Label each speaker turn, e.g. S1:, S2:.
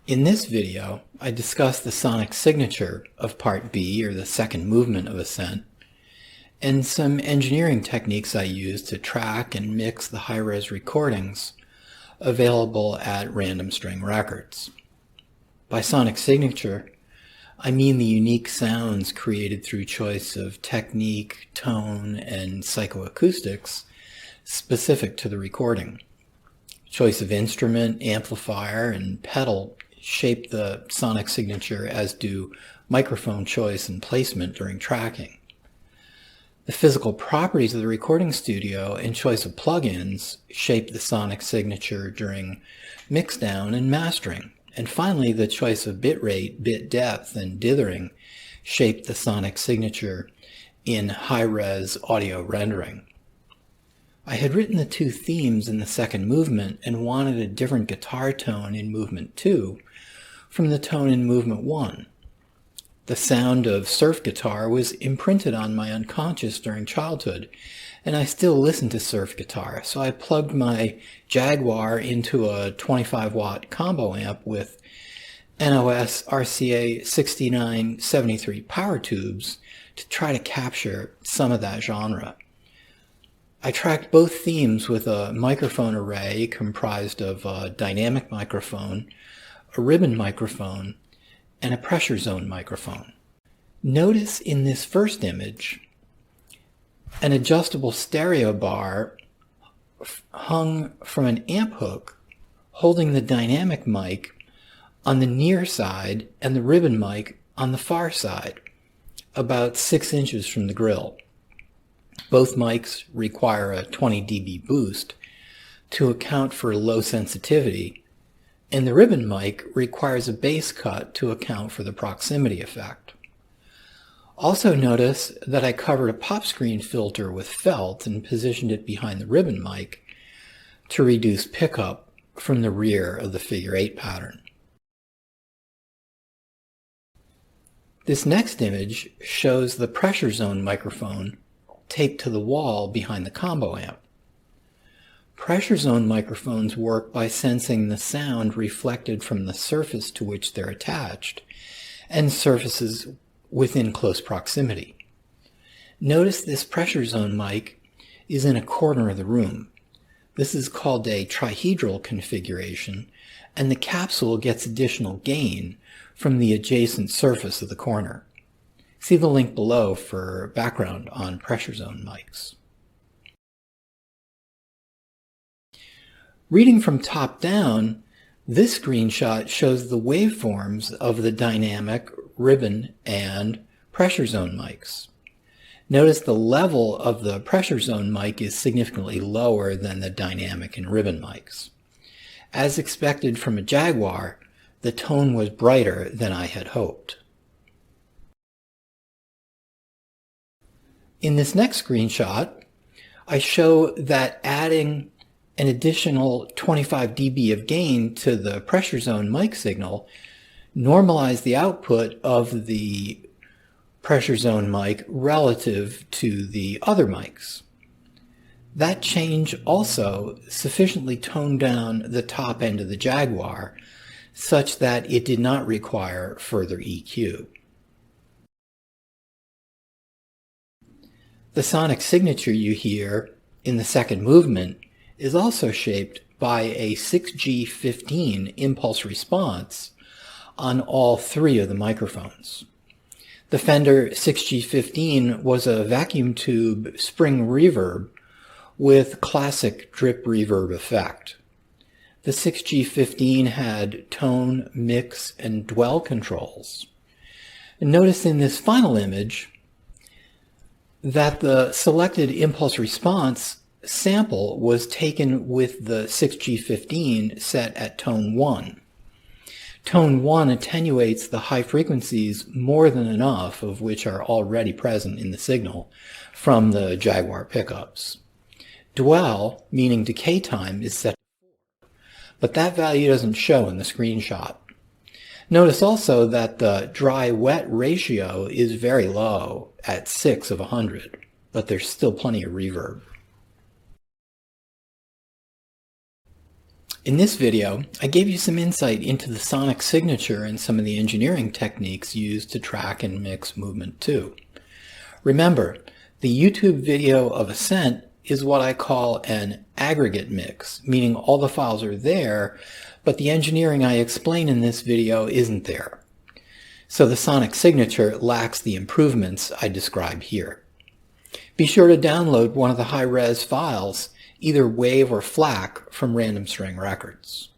S1: In this video, I discuss the sonic signature of Part B, or the second movement of Ascent, and some engineering techniques I use to track and mix the high-res recordings available at Random String Records. By sonic signature, I mean the unique sounds created through choice of technique, tone, and psychoacoustics specific to the recording. Choice of instrument, amplifier, and pedal shape the sonic signature, as do microphone choice and placement during tracking. The physical properties of the recording studio and choice of plugins shape the sonic signature during mixdown and mastering. And finally, the choice of bit rate, bit depth, and dithering shape the sonic signature in high-res audio rendering. I had written the two themes in the second movement and wanted a different guitar tone in movement 2 from the tone in movement 1. The sound of surf guitar was imprinted on my unconscious during childhood, and I still listen to surf guitar, so I plugged my Jaguar into a 25-watt combo amp with NOS RCA 6973 power tubes to try to capture some of that genre. I tracked both themes with a microphone array comprised of a dynamic microphone, a ribbon microphone, and a pressure zone microphone. Notice in this first image an adjustable stereo bar hung from an amp hook holding the dynamic mic on the near side and the ribbon mic on the far side, about 6 inches from the grill. Both mics require a 20 dB boost to account for low sensitivity, and the ribbon mic requires a bass cut to account for the proximity effect. Also notice that I covered a pop screen filter with felt and positioned it behind the ribbon mic to reduce pickup from the rear of the figure 8 pattern. This next image shows the pressure zone microphone taped to the wall behind the combo amp. Pressure zone microphones work by sensing the sound reflected from the surface to which they're attached and surfaces within close proximity. Notice this pressure zone mic is in a corner of the room. This is called a trihedral configuration, and the capsule gets additional gain from the adjacent surface of the corner. See the link below for background on pressure zone mics. Reading from top down, this screenshot shows the waveforms of the dynamic, ribbon, and pressure zone mics. Notice the level of the pressure zone mic is significantly lower than the dynamic and ribbon mics. As expected from a Jaguar, the tone was brighter than I had hoped. In this next screenshot, I show that adding an additional 25 dB of gain to the pressure zone mic signal normalized the output of the pressure zone mic relative to the other mics. That change also sufficiently toned down the top end of the Jaguar such that it did not require further EQ. The sonic signature you hear in the second movement is also shaped by a 6G15 impulse response on all three of the microphones. The Fender 6G15 was a vacuum tube spring reverb with classic drip reverb effect. The 6G15 had tone, mix, and dwell controls. And notice in this final image that the selected impulse response sample was taken with the 6G15 set at tone 1. Tone 1 attenuates the high frequencies more than enough of which are already present in the signal from the Jaguar pickups. Dwell, meaning decay time, is set to 4, but that value doesn't show in the screenshot. Notice also that the dry-wet ratio is very low at 6 of 100, but there's still plenty of reverb. In this video, I gave you some insight into the sonic signature and some of the engineering techniques used to track and mix movement 2. Remember, the YouTube video of Ascent is what I call an aggregate mix, meaning all the files are there, but the engineering I explain in this video isn't there. So the sonic signature lacks the improvements I describe here. Be sure to download one of the high-res files, either WAV or FLAC, from Random String Records.